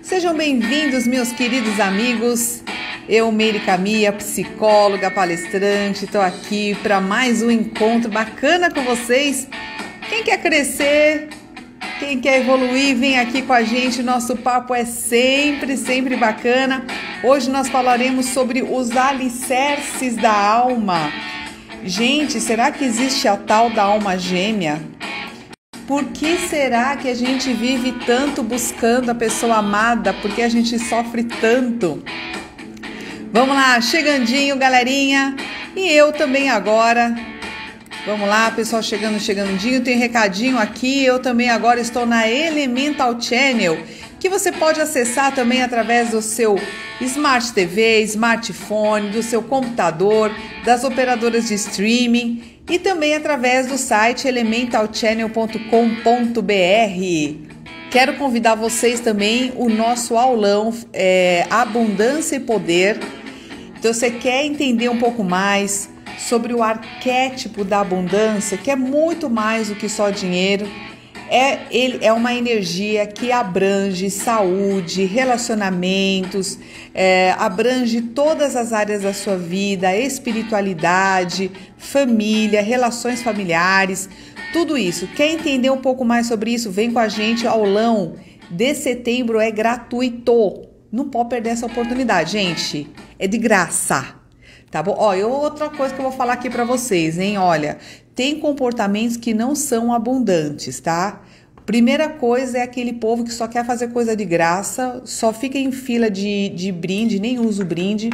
Sejam bem-vindos, meus queridos amigos. Eu, Meire Camia, psicóloga, palestrante, estou aqui para mais um encontro bacana com vocês. Quem quer crescer, quem quer evoluir, vem aqui com a gente. Nosso papo é sempre bacana. Hoje nós falaremos sobre os alicerces da alma. Gente, será que existe a tal da alma gêmea? Por que será que a gente vive tanto buscando a pessoa amada? Por que a gente sofre tanto? Vamos lá, chegandinho, galerinha. E eu também agora. Vamos lá, pessoal, chegandinho. Tem recadinho aqui. Eu também agora estou na Elemental Channel, que você pode acessar também através do seu Smart TV, smartphone, do seu computador, das operadoras de streaming e também através do site elementalchannel.com.br. Quero convidar vocês também o nosso aulão Abundância e Poder. Então, você quer entender um pouco mais sobre o arquétipo da abundância, que é muito mais do que só dinheiro. Ele é uma energia que abrange saúde, relacionamentos, abrange todas as áreas da sua vida, espiritualidade, família, relações familiares, tudo isso. Quer entender um pouco mais sobre isso? Vem com a gente, aulão de setembro é gratuito. Não pode perder essa oportunidade, gente. É de graça. Tá bom? Ó, e outra coisa que eu vou falar aqui pra vocês, hein? Olha, tem comportamentos que não são abundantes, tá? Primeira coisa é aquele povo que só quer fazer coisa de graça, só fica em fila de brinde, nem usa o brinde.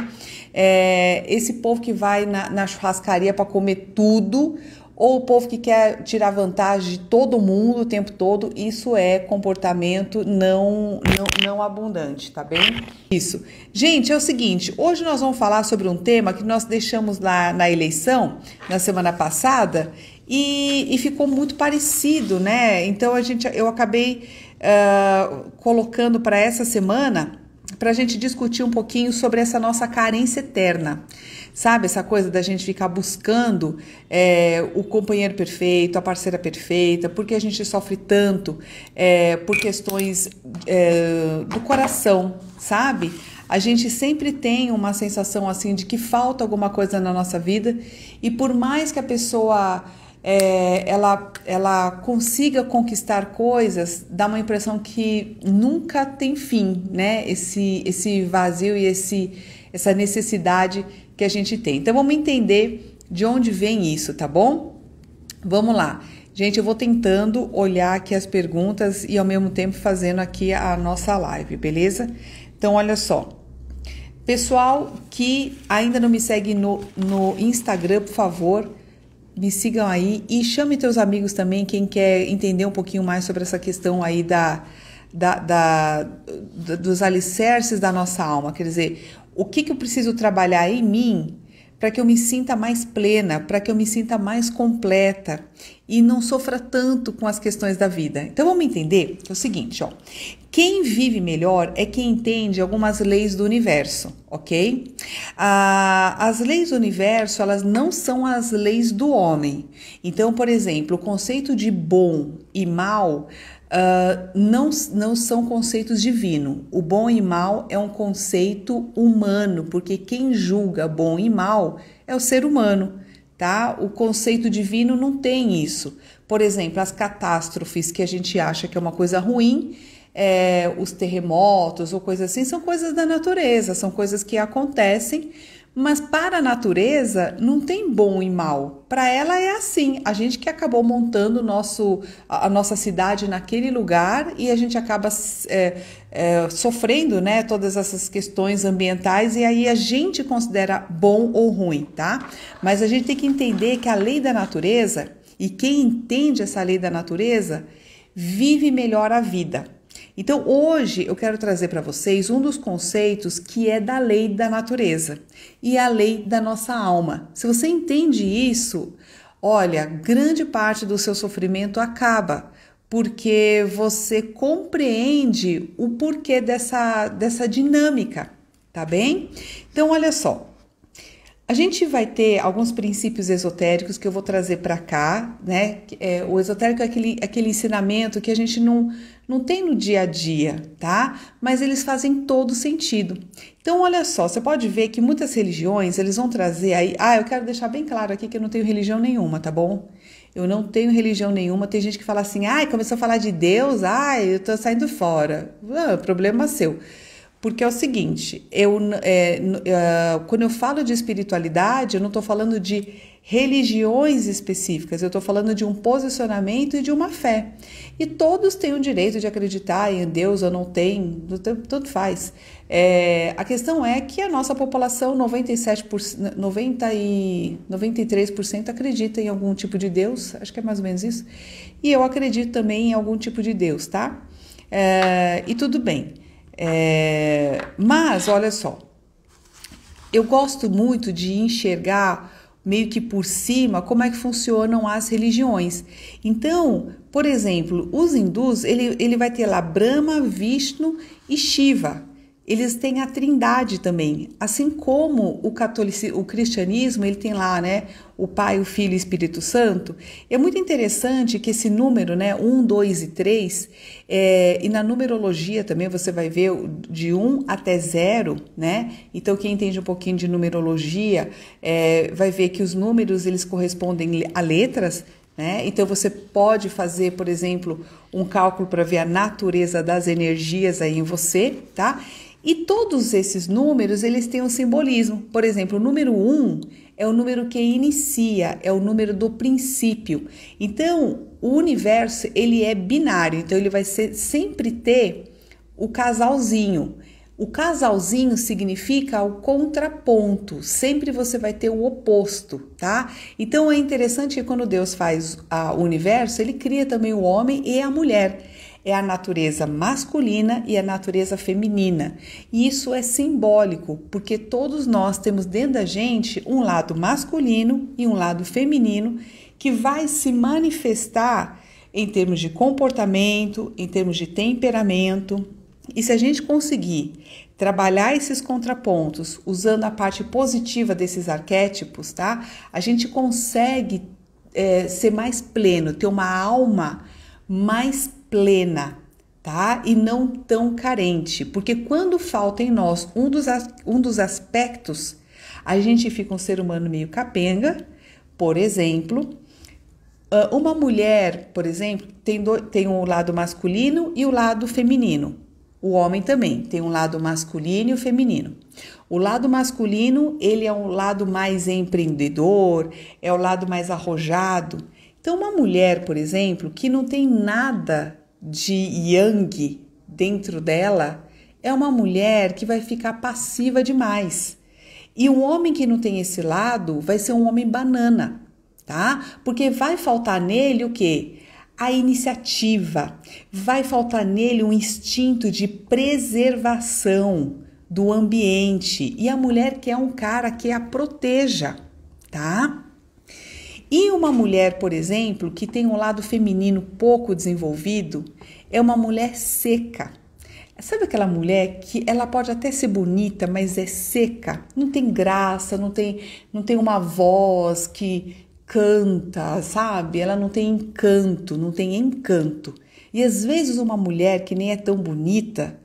Esse povo que vai na churrascaria para comer tudo, ou o povo que quer tirar vantagem de todo mundo o tempo todo. Isso é comportamento não abundante, tá bem? Isso. Gente, é o seguinte, hoje nós vamos falar sobre um tema que nós deixamos lá na eleição, na semana passada, e ficou muito parecido, né? Então, eu acabei colocando para essa semana, para a gente discutir um pouquinho sobre essa nossa carência eterna. Sabe, essa coisa da gente ficar buscando o companheiro perfeito, a parceira perfeita, porque a gente sofre tanto por questões do coração, sabe? A gente sempre tem uma sensação assim de que falta alguma coisa na nossa vida e por mais que a pessoa ela consiga conquistar coisas, dá uma impressão que nunca tem fim, né? Esse vazio e essa necessidade que a gente tem. Então, vamos entender de onde vem isso, tá bom? Vamos lá. Gente, eu vou tentando olhar aqui as perguntas e ao mesmo tempo fazendo aqui a nossa live, beleza? Então, olha só. Pessoal que ainda não me segue no Instagram, por favor, me sigam aí e chame teus amigos também, quem quer entender um pouquinho mais sobre essa questão aí dos alicerces da nossa alma, quer dizer, o que eu preciso trabalhar em mim para que eu me sinta mais plena, para que eu me sinta mais completa e não sofra tanto com as questões da vida. Então vamos entender que é o seguinte, ó. Quem vive melhor é quem entende algumas leis do universo, ok? As leis do universo, elas não são as leis do homem. Então, por exemplo, o conceito de bom e mal não são conceitos divinos. O bom e mal é um conceito humano, porque quem julga bom e mal é o ser humano, tá? O conceito divino não tem isso. Por exemplo, as catástrofes que a gente acha que é uma coisa ruim, os terremotos ou coisas assim, são coisas da natureza, são coisas que acontecem, mas para a natureza não tem bom e mal. Para ela é assim, a gente que acabou montando a nossa cidade naquele lugar e a gente acaba sofrendo, né, todas essas questões ambientais e aí a gente considera bom ou ruim, tá? Mas a gente tem que entender que a lei da natureza, e quem entende essa lei da natureza, vive melhor a vida. Então, hoje eu quero trazer para vocês um dos conceitos que é da lei da natureza e a lei da nossa alma. Se você entende isso, olha, grande parte do seu sofrimento acaba, porque você compreende o porquê dessa dinâmica, tá bem? Então, olha só, A gente vai ter alguns princípios esotéricos que eu vou trazer para cá, né? O esotérico é aquele ensinamento que a gente não tem no dia a dia, tá? Mas eles fazem todo sentido. Então, olha só, você pode ver que muitas religiões, eles vão trazer aí... eu quero deixar bem claro aqui que eu não tenho religião nenhuma, tá bom? Eu não tenho religião nenhuma. Tem gente que fala assim, começou a falar de Deus, eu tô saindo fora. Problema seu. Porque é o seguinte, quando eu falo de espiritualidade, eu não estou falando de religiões específicas, eu estou falando de um posicionamento e de uma fé. E todos têm o direito de acreditar em Deus ou não tem, tanto faz. A questão é que a nossa população, 97%, 93% acredita em algum tipo de Deus, acho que é mais ou menos isso. E eu acredito também em algum tipo de Deus, tá? E tudo bem. Mas, olha só, eu gosto muito de enxergar meio que por cima como é que funcionam as religiões. Então, por exemplo, os hindus, ele vai ter lá Brahma, Vishnu e Shiva. Eles têm a trindade também, assim como o cristianismo, ele tem lá, né, o Pai, o Filho e o Espírito Santo. É muito interessante que esse número, né, 1, 2 e 3, e na numerologia também você vai ver de 1 até 0, né? Então quem entende um pouquinho de numerologia vai ver que os números eles correspondem a letras, né? Então você pode fazer, por exemplo, um cálculo para ver a natureza das energias aí em você, tá? E todos esses números, eles têm um simbolismo. Por exemplo, o número 1 é o número que inicia, é o número do princípio. Então, o universo, ele é binário, então ele vai sempre ter o casalzinho. O casalzinho significa o contraponto, sempre você vai ter o oposto, tá? Então, é interessante que quando Deus faz o universo, ele cria também o homem e a mulher. É a natureza masculina e a natureza feminina. E isso é simbólico, porque todos nós temos dentro da gente um lado masculino e um lado feminino que vai se manifestar em termos de comportamento, em termos de temperamento. E se a gente conseguir trabalhar esses contrapontos usando a parte positiva desses arquétipos, tá? A gente consegue ser mais pleno, ter uma alma mais plena, tá? E não tão carente, porque quando falta em nós um dos aspectos, a gente fica um ser humano meio capenga. Por exemplo, uma mulher, por exemplo, tem um lado masculino e o lado feminino. O homem também tem um lado masculino e o feminino. O lado masculino, ele é um lado mais empreendedor, é o lado mais arrojado. Então, uma mulher, por exemplo, que não tem nada de yang dentro dela, é uma mulher que vai ficar passiva demais. E um homem que não tem esse lado vai ser um homem banana, tá? Porque vai faltar nele o quê? A iniciativa. Vai faltar nele um instinto de preservação do ambiente. E a mulher quer um cara que a proteja, tá? E uma mulher, por exemplo, que tem um lado feminino pouco desenvolvido, é uma mulher seca. Sabe aquela mulher que ela pode até ser bonita, mas é seca? Não tem graça, não tem uma voz que canta, sabe? Ela não tem encanto, não tem encanto. E às vezes uma mulher que nem é tão bonita,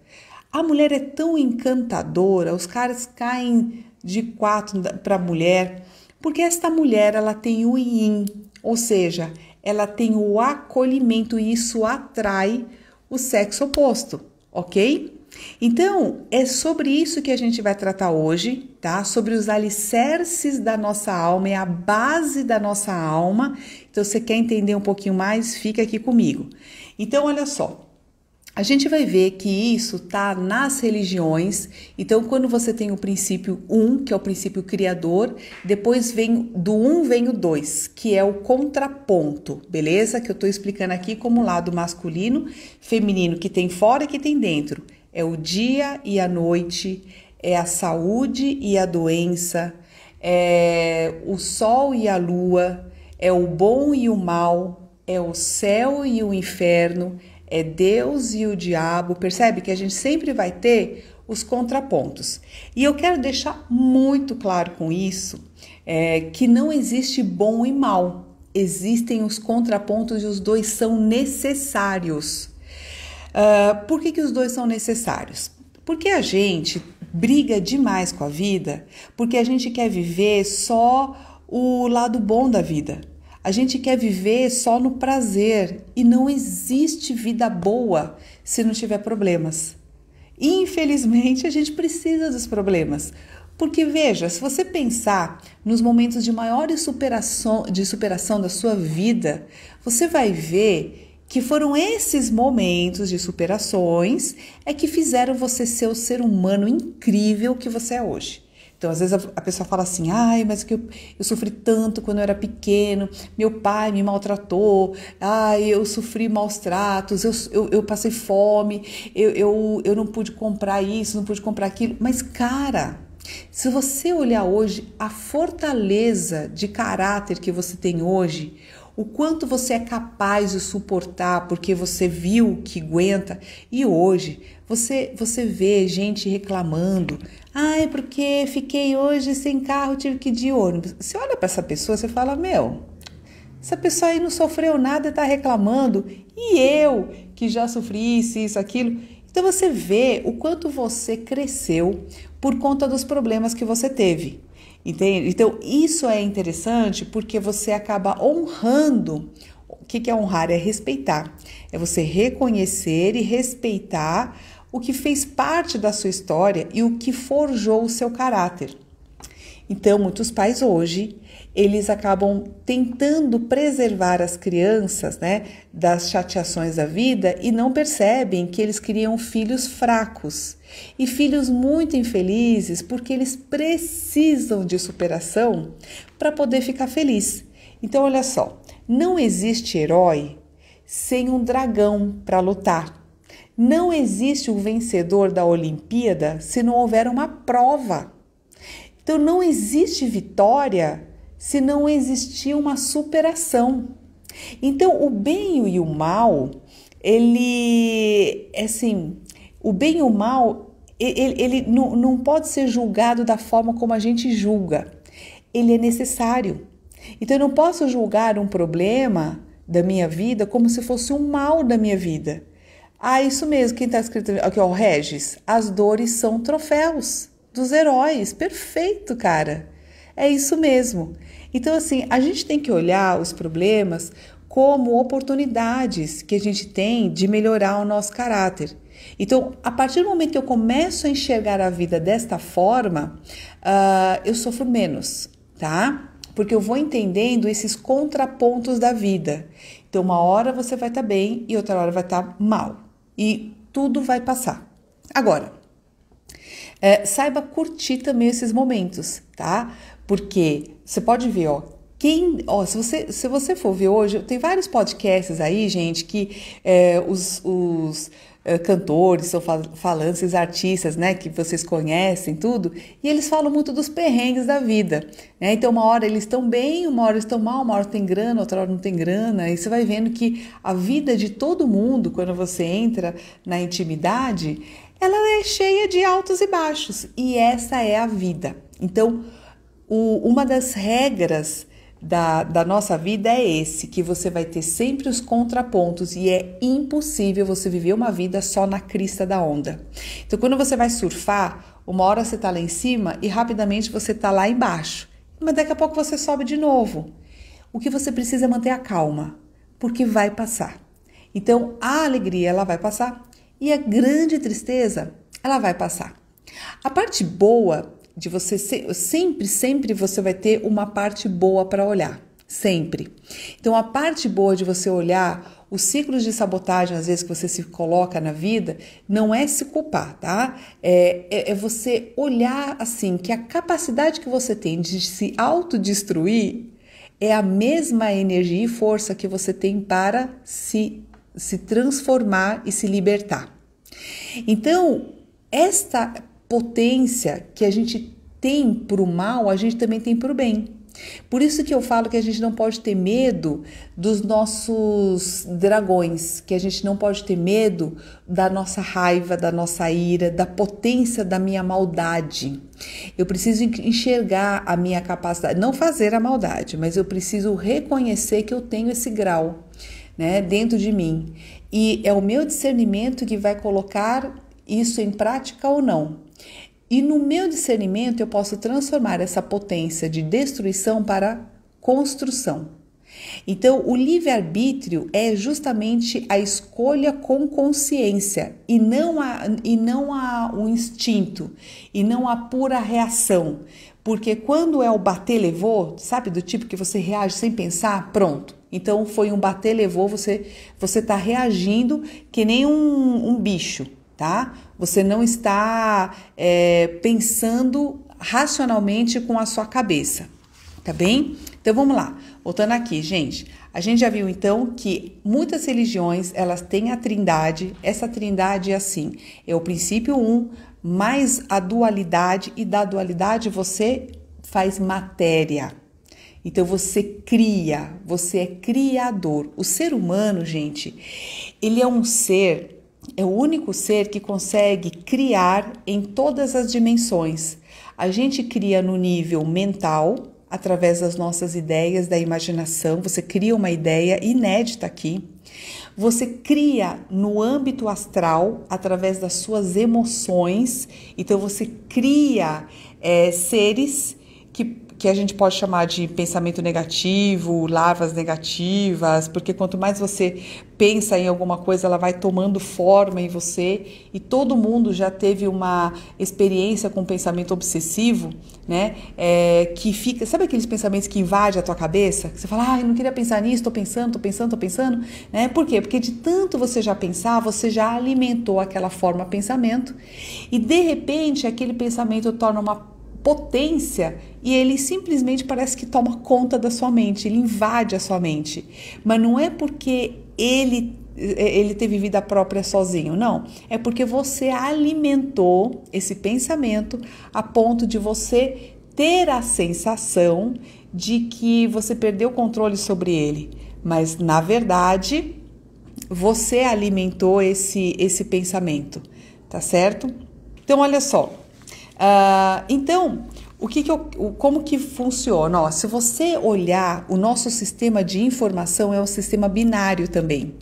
a mulher é tão encantadora, os caras caem de 4 para a mulher, porque esta mulher, ela tem o yin, ou seja, ela tem o acolhimento e isso atrai o sexo oposto, ok? Então, é sobre isso que a gente vai tratar hoje, tá? Sobre os alicerces da nossa alma, é a base da nossa alma. Então, se você quer entender um pouquinho mais, fica aqui comigo. Então, olha só. A gente vai ver que isso tá nas religiões. Então, quando você tem o princípio 1, que é o princípio criador, depois vem o 2, que é o contraponto, beleza? Que eu tô explicando aqui como lado masculino, feminino, que tem fora e que tem dentro. É o dia e a noite, é a saúde e a doença, é o sol e a lua, é o bom e o mal, é o céu e o inferno, é Deus e o diabo. Percebe que a gente sempre vai ter os contrapontos. E eu quero deixar muito claro com isso que não existe bom e mal. Existem os contrapontos e os dois são necessários. Por que os dois são necessários? Porque a gente briga demais com a vida, porque a gente quer viver só o lado bom da vida. A gente quer viver só no prazer e não existe vida boa se não tiver problemas. Infelizmente, a gente precisa dos problemas. Porque veja, se você pensar nos momentos de maior superação da sua vida, você vai ver que foram esses momentos de superações que fizeram você ser o ser humano incrível que você é hoje. Então, às vezes a pessoa fala assim, ai, mas que eu sofri tanto quando eu era pequeno, meu pai me maltratou, ai, eu sofri maus tratos, eu passei fome, eu não pude comprar isso, não pude comprar aquilo. Mas, cara, se você olhar hoje a fortaleza de caráter que você tem hoje, o quanto você é capaz de suportar porque você viu que aguenta, e hoje você vê gente reclamando, ai, porque fiquei hoje sem carro, tive que ir de ônibus. Você olha para essa pessoa, você fala, essa pessoa aí não sofreu nada e está reclamando, e eu que já sofri isso, aquilo. Então você vê o quanto você cresceu por conta dos problemas que você teve. Entende? Então, isso é interessante porque você acaba honrando. O que é honrar? É respeitar. É você reconhecer e respeitar o que fez parte da sua história e o que forjou o seu caráter. Então, muitos pais hoje, eles acabam tentando preservar as crianças, né, das chateações da vida e não percebem que eles criam filhos fracos e filhos muito infelizes porque eles precisam de superação para poder ficar feliz. Então, olha só, não existe herói sem um dragão para lutar. Não existe um vencedor da Olimpíada se não houver uma prova. Então, não existe vitória se não existir uma superação. Então, o bem e o mal, o bem e o mal, ele não pode ser julgado da forma como a gente julga. Ele é necessário. Então, eu não posso julgar um problema da minha vida como se fosse um mal da minha vida. Isso mesmo, quem está escrito aqui, o Regis, as dores são troféus dos heróis. Perfeito, cara. É isso mesmo. Então, assim, a gente tem que olhar os problemas como oportunidades que a gente tem de melhorar o nosso caráter. Então, a partir do momento que eu começo a enxergar a vida desta forma, eu sofro menos, tá? Porque eu vou entendendo esses contrapontos da vida. Então, uma hora você vai estar bem e outra hora vai estar mal. E tudo vai passar. Agora, saiba curtir também esses momentos, tá? Porque você pode ver, se você for ver hoje, tem vários podcasts aí, gente, que os cantores, são falantes, artistas, né, que vocês conhecem, tudo, e eles falam muito dos perrengues da vida, né? Então, uma hora eles estão bem, uma hora eles estão mal, uma hora tem grana, outra hora não tem grana, e você vai vendo que a vida de todo mundo, quando você entra na intimidade, ela é cheia de altos e baixos, e essa é a vida. Então, uma das regras da nossa vida é que você vai ter sempre os contrapontos e é impossível você viver uma vida só na crista da onda. Então, quando você vai surfar, uma hora você está lá em cima e rapidamente você está lá embaixo, mas daqui a pouco você sobe de novo. O que você precisa é manter a calma, porque vai passar. Então, a alegria, ela vai passar e a grande tristeza, ela vai passar. A parte boa de você sempre você vai ter uma parte boa para olhar, sempre. Então, a parte boa de você olhar os ciclos de sabotagem, às vezes, que você se coloca na vida, não é se culpar, tá? É você olhar, assim, que a capacidade que você tem de se autodestruir é a mesma energia e força que você tem para se transformar e se libertar. Então, esta potência que a gente tem para o mal, a gente também tem para o bem. Por isso que eu falo que a gente não pode ter medo dos nossos dragões, que a gente não pode ter medo da nossa raiva, da nossa ira, da potência da minha maldade. Eu preciso enxergar a minha capacidade, não fazer a maldade, mas eu preciso reconhecer que eu tenho esse grau, né, dentro de mim. E é o meu discernimento que vai colocar isso em prática ou não. E no meu discernimento eu posso transformar essa potência de destruição para construção. Então, o livre-arbítrio é justamente a escolha com consciência e não o instinto, e não a pura reação. Porque quando é o bater levou, sabe, do tipo que você reage sem pensar, pronto. Então, foi um bater levou, você está reagindo que nem um bicho. Tá? Você não está pensando racionalmente com a sua cabeça, tá bem? Então vamos lá, voltando aqui, gente. A gente já viu então que muitas religiões elas têm a trindade. Essa trindade é assim: é o princípio mais a dualidade, e da dualidade você faz matéria. Então você cria, você é criador. O ser humano, gente, ele é um ser. É o único ser que consegue criar em todas as dimensões. A gente cria no nível mental, através das nossas ideias, da imaginação. Você cria uma ideia inédita aqui. Você cria no âmbito astral, através das suas emoções. Então, você cria seres que a gente pode chamar de pensamento negativo, larvas negativas, porque quanto mais você pensa em alguma coisa, ela vai tomando forma em você, e todo mundo já teve uma experiência com pensamento obsessivo, né? Que fica, sabe aqueles pensamentos que invadem a tua cabeça? Que você fala, eu não queria pensar nisso, tô pensando, né? Por quê? Porque de tanto você já pensar, você já alimentou aquela forma de pensamento, e de repente aquele pensamento torna uma potência e ele simplesmente parece que toma conta da sua mente, ele invade a sua mente. Mas não é porque ele teve vida própria sozinho, não. É porque você alimentou esse pensamento a ponto de você ter a sensação de que você perdeu o controle sobre ele. Mas, na verdade, você alimentou esse pensamento, tá certo? Então, olha só. Então, como que funciona? Ó, se você olhar, o nosso sistema de informação é um sistema binário também.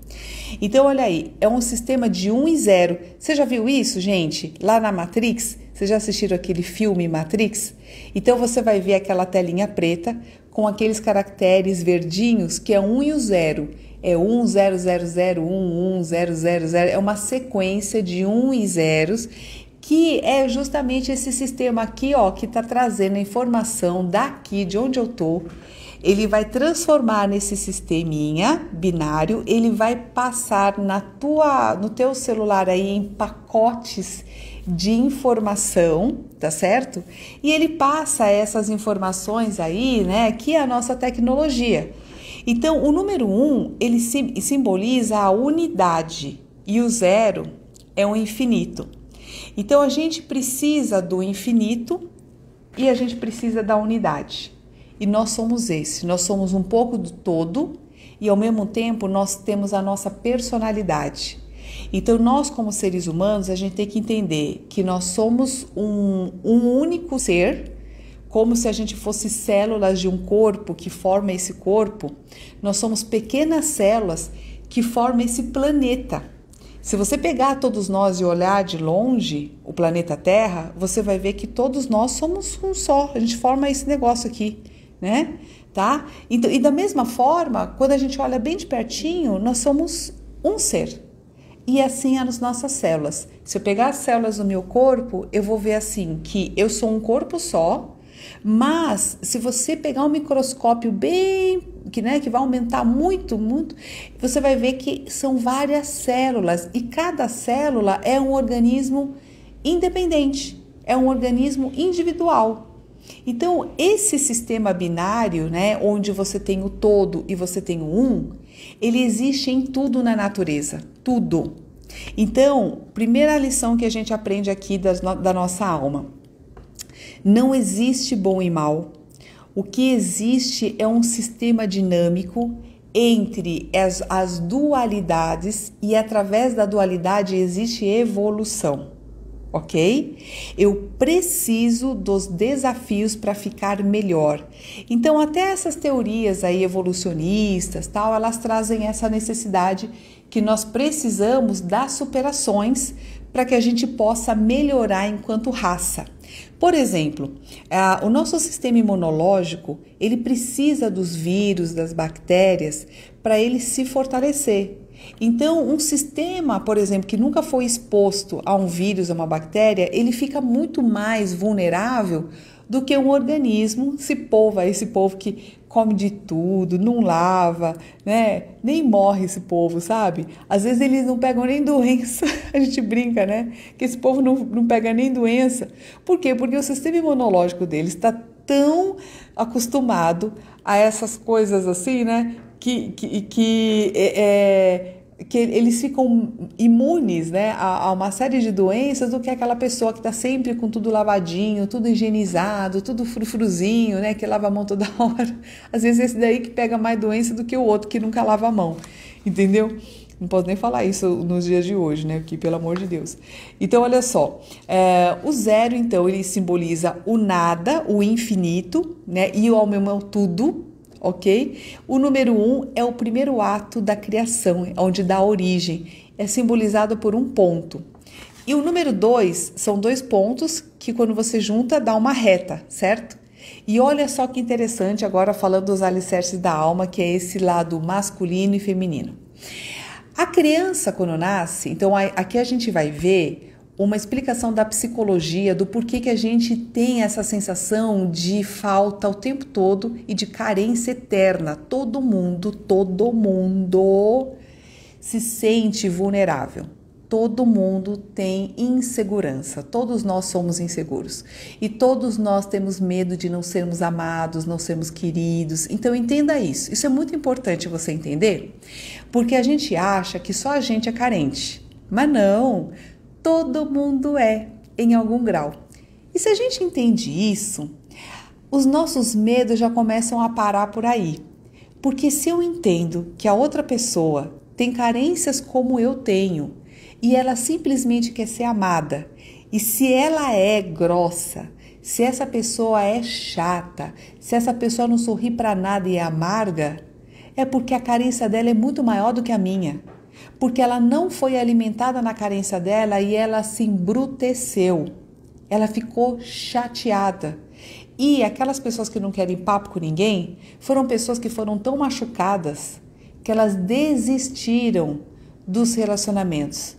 Então, olha aí, é um sistema de 1 e 0. Você já viu isso, gente? Lá na Matrix? Vocês já assistiram aquele filme Matrix? Então, você vai ver aquela telinha preta com aqueles caracteres verdinhos que é 1 e o 0. É 1, 0, 0, 0, 1, 1, 0, 0, 0. É uma sequência de 1 e zeros, que é justamente esse sistema aqui, ó, que tá trazendo a informação daqui de onde eu tô. Ele vai transformar nesse sisteminha binário, ele vai passar no teu celular aí em pacotes de informação, tá certo? E ele passa essas informações aí, né, que é a nossa tecnologia. Então, o número 1, ele simboliza a unidade, e o 0 é o infinito. Então, a gente precisa do infinito e a gente precisa da unidade. E nós somos nós somos um pouco do todo e, ao mesmo tempo, nós temos a nossa personalidade. Então, nós, como seres humanos, a gente tem que entender que nós somos um único ser, como se a gente fosse células de um corpo que forma esse corpo. Nós somos pequenas células que formam esse planeta. Se você pegar todos nós e olhar de longe o planeta Terra, você vai ver que todos nós somos um só. A gente forma esse negócio aqui, né? Tá? Então, e da mesma forma, quando a gente olha bem de pertinho, nós somos um ser. E assim as nossas células. Se eu pegar as células do meu corpo, eu vou ver assim que eu sou um corpo só. Mas se você pegar um microscópio bem, que vai aumentar muito, você vai ver que são várias células e cada célula é um organismo independente, é um organismo individual. Então, esse sistema binário, né, onde você tem o todo e você tem o ele existe em tudo na natureza, tudo. Então, primeira lição que a gente aprende aqui da nossa alma: não existe bom e mal. O que existe é um sistema dinâmico entre as dualidades e através da dualidade existe evolução, ok? Eu preciso dos desafios para ficar melhor. Então, até essas teorias aí evolucionistas, tal, elas trazem essa necessidade que nós precisamos das superações para que a gente possa melhorar enquanto raça. Por exemplo, o nosso sistema imunológico, ele precisa dos vírus, das bactérias, para ele se fortalecer. Então, um sistema, por exemplo, que nunca foi exposto a um vírus, a uma bactéria, ele fica muito mais vulnerável do que um organismo, esse povo que come de tudo, não lava, né? Nem morre esse povo, sabe? Às vezes eles não pegam nem doença, a gente brinca, né? Que esse povo não pega nem doença. Por quê? Porque o sistema imunológico deles está tão acostumado a essas coisas assim, né? Que eles ficam imunes, né, a uma série de doenças do que aquela pessoa que está sempre com tudo lavadinho, tudo higienizado, tudo frufruzinho, né, que lava a mão toda hora. Às vezes esse daí que pega mais doença do que o outro que nunca lava a mão, entendeu? Não posso nem falar isso nos dias de hoje, né, porque pelo amor de Deus. Então, olha só, o zero, então, ele simboliza o nada, o infinito, né, e o mesmo tudo, ok? O número 1 é o primeiro ato da criação, onde dá origem, é simbolizado por um ponto. E o número 2 são 2 pontos que quando você junta dá uma reta, certo? E olha só que interessante agora falando dos alicerces da alma, que é esse lado masculino e feminino. A criança quando nasce, então aqui a gente vai ver uma explicação da psicologia do porquê que a gente tem essa sensação de falta o tempo todo e de carência eterna. Todo mundo se sente vulnerável. Todo mundo tem insegurança. Todos nós somos inseguros. E todos nós temos medo de não sermos amados, não sermos queridos. Então entenda isso. Isso é muito importante você entender, porque a gente acha que só a gente é carente. Mas não. Todo mundo é, em algum grau. E se a gente entende isso, os nossos medos já começam a parar por aí. Porque se eu entendo que a outra pessoa tem carências como eu tenho e ela simplesmente quer ser amada, e se ela é grossa, se essa pessoa é chata, se essa pessoa não sorri para nada e é amarga, é porque a carência dela é muito maior do que a minha. Porque ela não foi alimentada na carência dela e ela se embruteceu, ela ficou chateada. E aquelas pessoas que não querem papo com ninguém foram pessoas que foram tão machucadas que elas desistiram dos relacionamentos.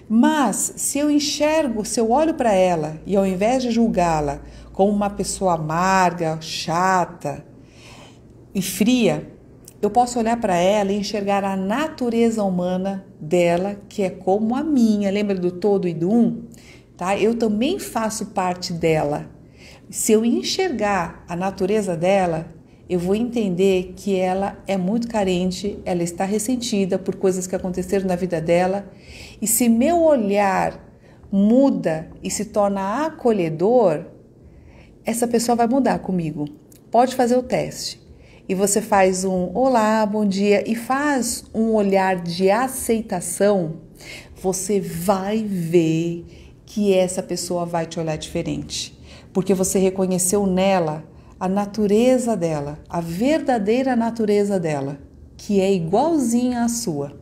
Mas se eu olho para ela e ao invés de julgá-la como uma pessoa amarga, chata e fria, eu posso olhar para ela e enxergar a natureza humana dela, que é como a minha. Lembra do todo e do um? Tá? Eu também faço parte dela. Se eu enxergar a natureza dela, eu vou entender que ela é muito carente, ela está ressentida por coisas que aconteceram na vida dela. E se meu olhar muda e se torna acolhedor, essa pessoa vai mudar comigo. Pode fazer o teste. E você faz um olá, bom dia e faz um olhar de aceitação, você vai ver que essa pessoa vai te olhar diferente. Porque você reconheceu nela a natureza dela, a verdadeira natureza dela, que é igualzinha à sua.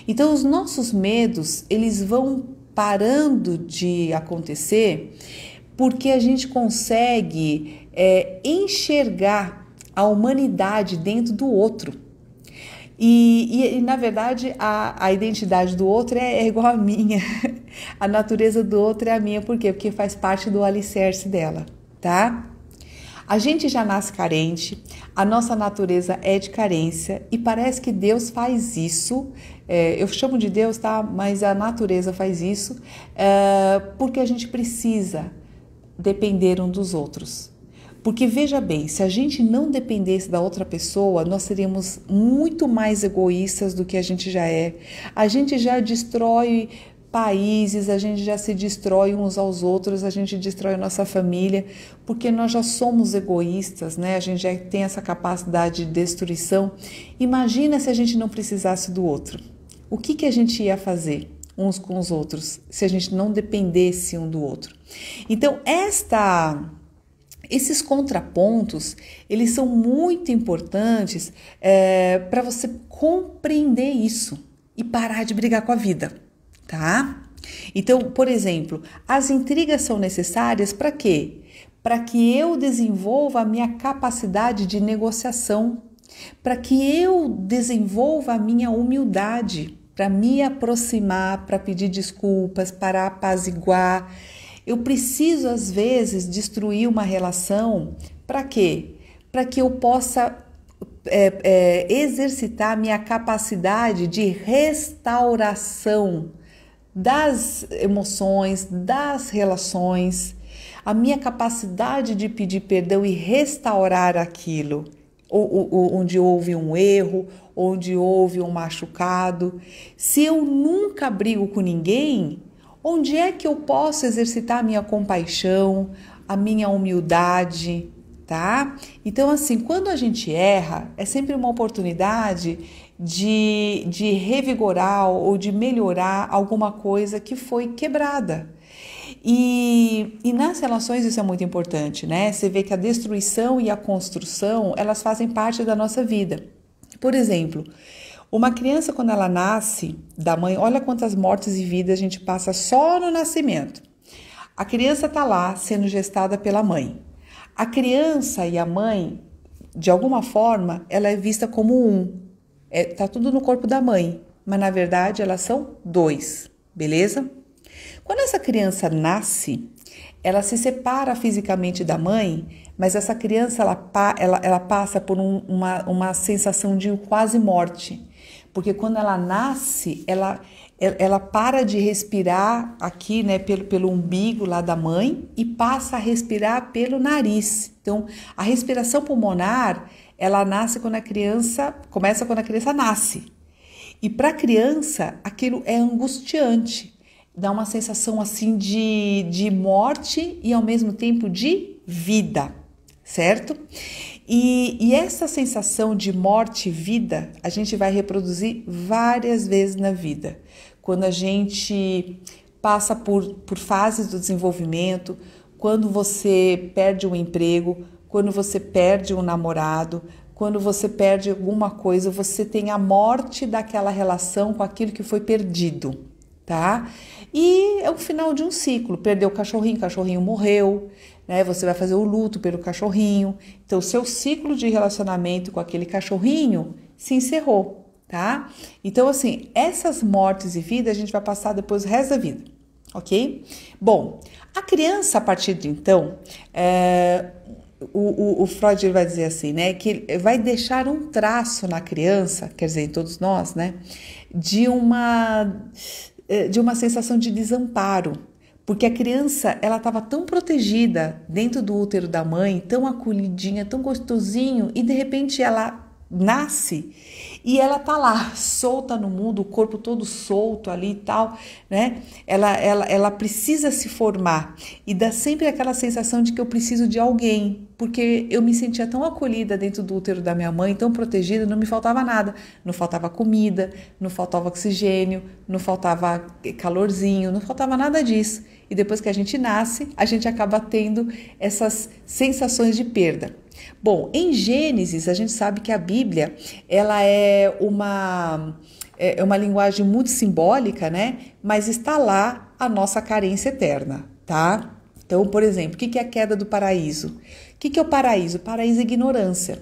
Então os nossos medos, eles vão parando de acontecer porque a gente consegue enxergar a humanidade dentro do outro. E na verdade, a identidade do outro é igual à minha. A natureza do outro é a minha. Por quê? Porque faz parte do alicerce dela, tá? A gente já nasce carente, a nossa natureza é de carência e parece que Deus faz isso. Eu chamo de Deus, tá? Mas a natureza faz isso porque a gente precisa depender um dos outros. Porque veja bem, se a gente não dependesse da outra pessoa, nós seríamos muito mais egoístas do que a gente já é. A gente já destrói países, a gente já se destrói uns aos outros, a gente destrói a nossa família, porque nós já somos egoístas, né? A gente já tem essa capacidade de destruição. Imagina se a gente não precisasse do outro. O que a gente ia fazer uns com os outros se a gente não dependesse um do outro? Então, esses contrapontos, eles são muito importantes para você compreender isso e parar de brigar com a vida, tá? Então, por exemplo, as intrigas são necessárias para quê? Para que eu desenvolva a minha capacidade de negociação, para que eu desenvolva a minha humildade, para me aproximar, para pedir desculpas, para apaziguar. Eu preciso, às vezes, destruir uma relação. Para quê? Para que eu possa exercitar minha capacidade de restauração das emoções, das relações, a minha capacidade de pedir perdão e restaurar aquilo, onde houve um erro, onde houve um machucado. Se eu nunca brigo com ninguém, onde é que eu posso exercitar a minha compaixão, a minha humildade, tá? Então, assim, quando a gente erra, é sempre uma oportunidade de revigorar ou de melhorar alguma coisa que foi quebrada. E nas relações isso é muito importante, né? Você vê que a destruição e a construção, elas fazem parte da nossa vida. Por exemplo, uma criança, quando ela nasce da mãe, olha quantas mortes e vidas a gente passa só no nascimento. A criança está lá sendo gestada pela mãe. A criança e a mãe, de alguma forma, ela é vista como um. Tá tudo no corpo da mãe, mas na verdade elas são dois, beleza? Quando essa criança nasce, ela se separa fisicamente da mãe, mas essa criança ela passa por uma sensação de quase morte. Porque quando ela nasce, ela para de respirar aqui, né, pelo umbigo lá da mãe e passa a respirar pelo nariz. Então, a respiração pulmonar, ela começa quando a criança nasce. E para a criança, aquilo é angustiante. Dá uma sensação assim de morte e ao mesmo tempo de vida, certo? E essa sensação de morte e vida, a gente vai reproduzir várias vezes na vida. Quando a gente passa por fases do desenvolvimento, quando você perde um emprego, quando você perde um namorado, quando você perde alguma coisa, você tem a morte daquela relação com aquilo que foi perdido, tá? E é o final de um ciclo. Perdeu o cachorrinho morreu, né? Você vai fazer o luto pelo cachorrinho. Então, o seu ciclo de relacionamento com aquele cachorrinho se encerrou, tá? Então, assim, essas mortes e vida a gente vai passar depois o resto da vida, ok? Bom, a criança, a partir de então, o Freud vai dizer assim, né? Que vai deixar um traço na criança, quer dizer, em todos nós, né? De uma sensação de desamparo, porque a criança, ela estava tão protegida dentro do útero da mãe, tão acolhidinha, tão gostosinho, e de repente ela nasce e ela tá lá, solta no mundo, o corpo todo solto ali e tal, né? Ela precisa se formar e dá sempre aquela sensação de que eu preciso de alguém, porque eu me sentia tão acolhida dentro do útero da minha mãe, tão protegida, não me faltava nada, não faltava comida, não faltava oxigênio, não faltava calorzinho, não faltava nada disso. E depois que a gente nasce, a gente acaba tendo essas sensações de perda. Bom, em Gênesis, a gente sabe que a Bíblia, ela é uma linguagem muito simbólica, né? Mas está lá a nossa carência eterna, tá? Então, por exemplo, o que é a queda do paraíso? O que é o paraíso? O paraíso é ignorância.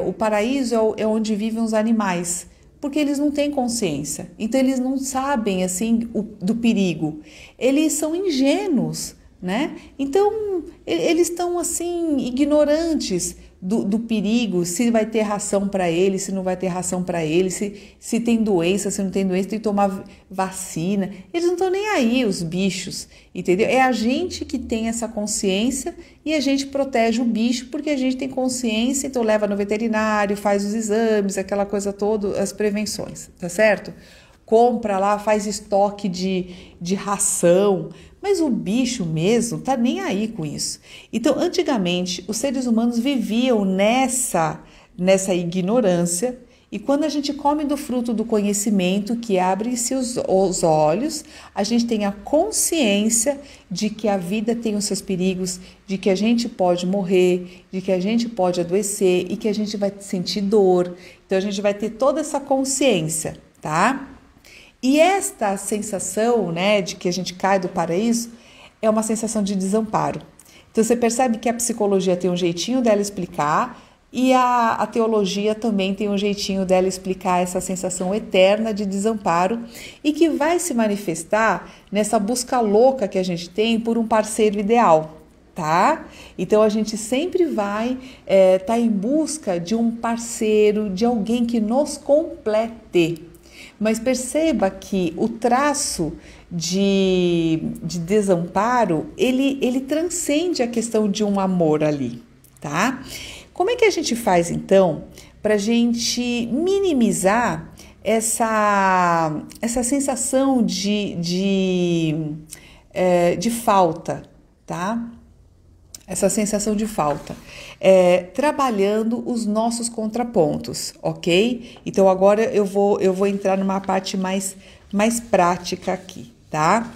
O paraíso é onde vivem os animais, porque eles não têm consciência. Então, eles não sabem, assim, do perigo. Eles são ingênuos, né? Então, eles estão assim, ignorantes do perigo, se vai ter ração para eles, se não vai ter ração para eles, se tem doença, se não tem doença, tem que tomar vacina. Eles não estão nem aí, os bichos, entendeu? É a gente que tem essa consciência e a gente protege o bicho porque a gente tem consciência, então leva no veterinário, faz os exames, aquela coisa toda, as prevenções, tá certo? compra lá, faz estoque de ração, mas o bicho mesmo tá nem aí com isso. Então, antigamente, os seres humanos viviam nessa ignorância, e quando a gente come do fruto do conhecimento, que abre-se os olhos, a gente tem a consciência de que a vida tem os seus perigos, de que a gente pode morrer, de que a gente pode adoecer e que a gente vai sentir dor. Então, a gente vai ter toda essa consciência, tá? E esta sensação, né, de que a gente cai do paraíso é uma sensação de desamparo. Então, você percebe que a psicologia tem um jeitinho dela explicar, e a teologia também tem um jeitinho dela explicar essa sensação eterna de desamparo e que vai se manifestar nessa busca louca que a gente tem por um parceiro ideal, tá? Então a gente sempre vai tá em busca de um parceiro, de alguém que nos complete. Mas perceba que o traço de desamparo, ele transcende a questão de um amor ali, tá? Como é que a gente faz, então, para a gente minimizar essa sensação de falta, tá? Essa sensação de falta. Trabalhando os nossos contrapontos, ok? Então, agora eu vou entrar numa parte mais prática aqui, tá?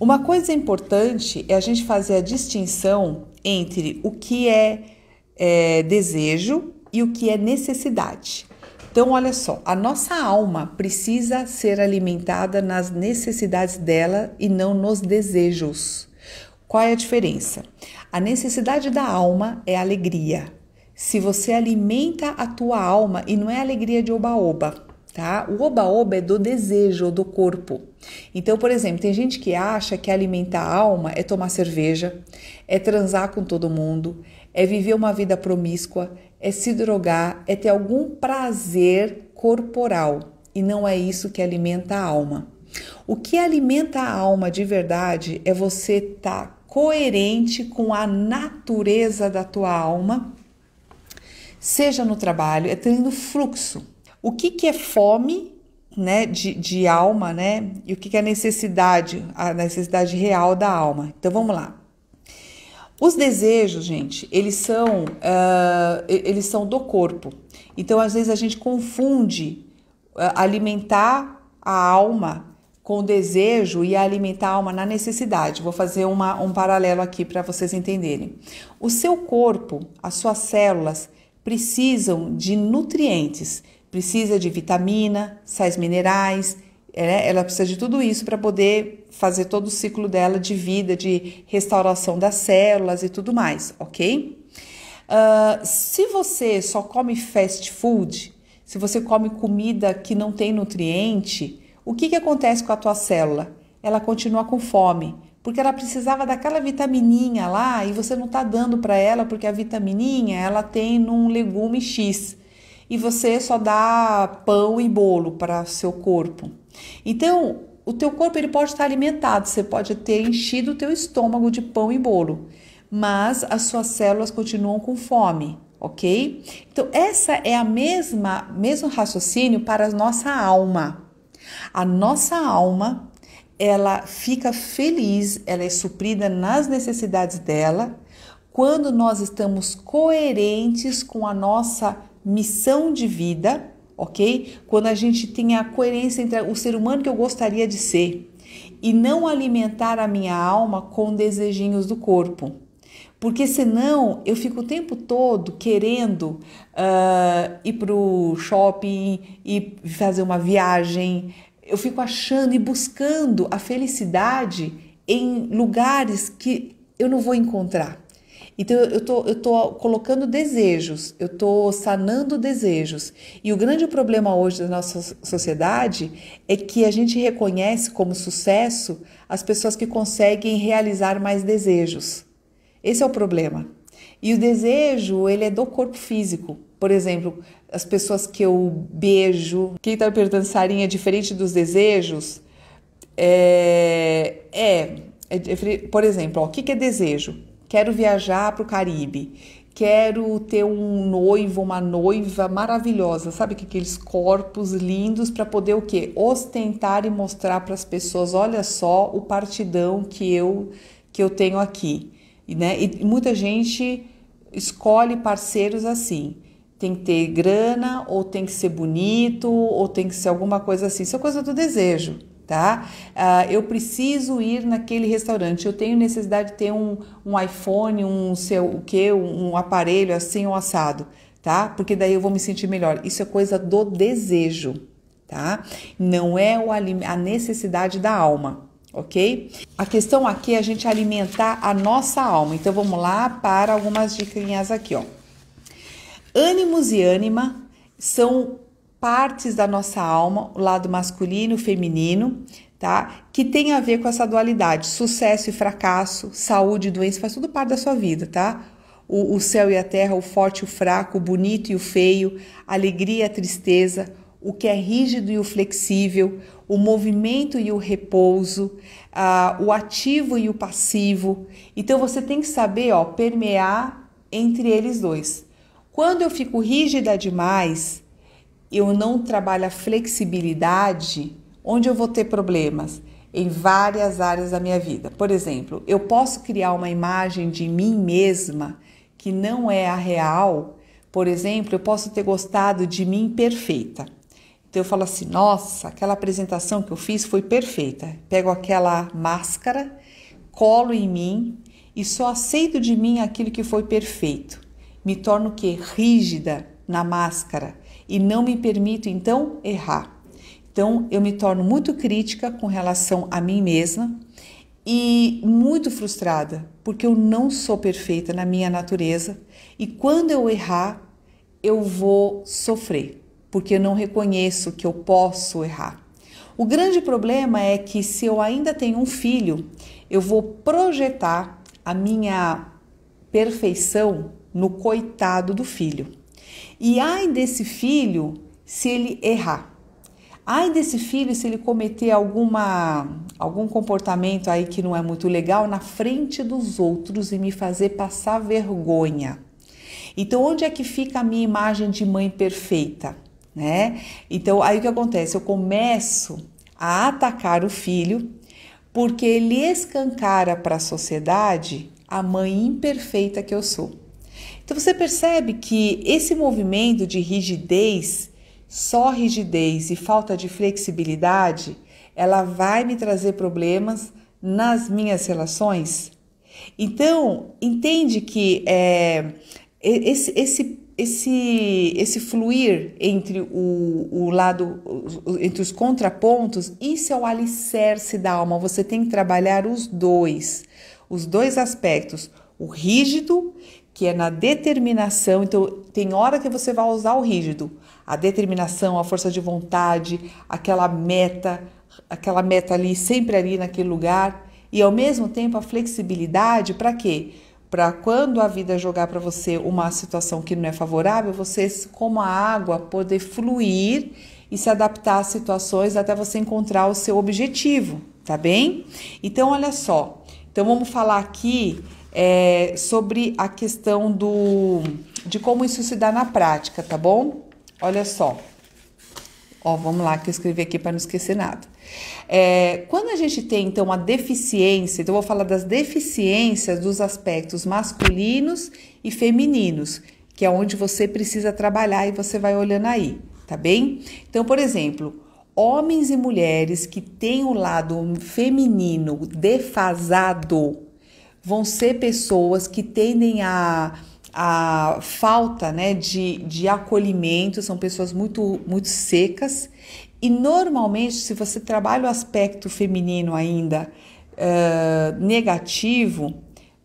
Uma coisa importante é a gente fazer a distinção entre o que é desejo e o que é necessidade. Então, olha só, a nossa alma precisa ser alimentada nas necessidades dela e não nos desejos. Qual é a diferença? A necessidade da alma é alegria. Se você alimenta a tua alma, e não é alegria de oba-oba, tá? O oba-oba é do desejo, do corpo. Então, por exemplo, tem gente que acha que alimentar a alma é tomar cerveja, é transar com todo mundo, é viver uma vida promíscua, é se drogar, é ter algum prazer corporal. E não é isso que alimenta a alma. O que alimenta a alma de verdade é você estar coerente com a natureza da tua alma, seja no trabalho, é tendo fluxo. O que é fome, né, de alma, né? E o que é a necessidade real da alma. Então, vamos lá. Os desejos, gente, eles são do corpo. Então, às vezes, a gente confunde alimentar a alma com o desejo e alimentar a alma na necessidade. Vou fazer um paralelo aqui para vocês entenderem. O seu corpo, as suas células, precisam de nutrientes, precisa de vitamina, sais minerais, ela precisa de tudo isso para poder fazer todo o ciclo dela de vida, de restauração das células e tudo mais, ok? Se você só come fast food, se você come comida que não tem nutriente, o que acontece com a tua célula? Ela continua com fome, porque ela precisava daquela vitamininha lá e você não está dando para ela, porque a vitamininha ela tem num legume X e você só dá pão e bolo para seu corpo. Então, o teu corpo ele pode estar alimentado, você pode ter enchido o teu estômago de pão e bolo, mas as suas células continuam com fome, ok? Então, essa é a mesmo raciocínio para a nossa alma. A nossa alma, ela fica feliz, ela é suprida nas necessidades dela, quando nós estamos coerentes com a nossa missão de vida, ok? Quando a gente tem a coerência entre o ser humano que eu gostaria de ser e não alimentar a minha alma com desejinhos do corpo. Porque senão eu fico o tempo todo querendo ir para o shopping e fazer uma viagem. Eu fico achando e buscando a felicidade em lugares que eu não vou encontrar. Então eu tô colocando desejos, eu tô sanando desejos. E o grande problema hoje da nossa sociedade é que a gente reconhece como sucesso as pessoas que conseguem realizar mais desejos. Esse é o problema. E o desejo, ele é do corpo físico. Por exemplo, as pessoas que eu beijo. Quem está me perguntando, Sarinha, é diferente dos desejos? Por exemplo, o que é desejo? Quero viajar para o Caribe. quero ter um noivo, uma noiva maravilhosa, sabe? Que aqueles corpos lindos para poder o quê? Ostentar e mostrar para as pessoas, olha só o partidão que eu tenho aqui, né? E muita gente escolhe parceiros assim. Tem que ter grana, ou tem que ser bonito, ou tem que ser alguma coisa assim. Isso é coisa do desejo, tá? Eu preciso ir naquele restaurante, eu tenho necessidade de ter um iPhone, um aparelho assim, um assado, tá? Porque daí eu vou me sentir melhor. Isso é coisa do desejo, tá? Não é a necessidade da alma, ok? A questão aqui é a gente alimentar a nossa alma. Então vamos lá para algumas diquinhas aqui, ó. Ânimos e ânima são partes da nossa alma, o lado masculino e feminino, tá? Que tem a ver com essa dualidade, sucesso e fracasso, saúde e doença, faz tudo parte da sua vida, tá? O céu e a terra, o forte e o fraco, o bonito e o feio, a alegria e a tristeza, o que é rígido e o flexível, o movimento e o repouso, o ativo e o passivo. Então você tem que saber, ó, permear entre eles dois. Quando eu fico rígida demais, eu não trabalho a flexibilidade, onde eu vou ter problemas? Em várias áreas da minha vida. Por exemplo, eu posso criar uma imagem de mim mesma que não é a real. Por exemplo, eu posso ter gostado de mim perfeita. Então eu falo assim, nossa, aquela apresentação que eu fiz foi perfeita. Pego aquela máscara, colo em mim e só aceito de mim aquilo que foi perfeito. Me torno o quê? Rígida na máscara e não me permito então errar. Então eu me torno muito crítica com relação a mim mesma e muito frustrada porque eu não sou perfeita na minha natureza e quando eu errar eu vou sofrer porque eu não reconheço que eu posso errar. O grande problema é que se eu ainda tenho um filho, eu vou projetar a minha perfeição no coitado do filho. E ai desse filho se ele errar. Ai desse filho se ele cometer algum comportamento aí que não é muito legal na frente dos outros e me fazer passar vergonha. Então, onde é que fica a minha imagem de mãe perfeita, né? Então, aí o que acontece? Eu começo a atacar o filho porque ele escancara para a sociedade a mãe imperfeita que eu sou. Então você percebe que esse movimento de rigidez, só rigidez e falta de flexibilidade, ela vai me trazer problemas nas minhas relações? Então, entende que esse fluir entre o lado, entre os contrapontos, isso é o alicerce da alma. Você tem que trabalhar os dois aspectos, o rígido, que é na determinação. Então tem hora que você vai usar o rígido, a determinação, a força de vontade, aquela meta ali, sempre ali naquele lugar, e ao mesmo tempo a flexibilidade, para quê? Para quando a vida jogar para você uma situação que não é favorável, você, como a água, poder fluir e se adaptar às situações até você encontrar o seu objetivo, tá bem? Então olha só, então vamos falar aqui sobre a questão de como isso se dá na prática, tá bom? Olha só. Ó, vamos lá que eu escrevi aqui para não esquecer nada. Quando a gente tem, então, a deficiência, então eu vou falar das deficiências dos aspectos masculinos e femininos, que é onde você precisa trabalhar e você vai olhando aí, tá bem? Então, por exemplo, homens e mulheres que têm o lado feminino defasado vão ser pessoas que tendem a falta, né, de acolhimento, são pessoas muito, muito secas e normalmente se você trabalha o aspecto feminino ainda negativo,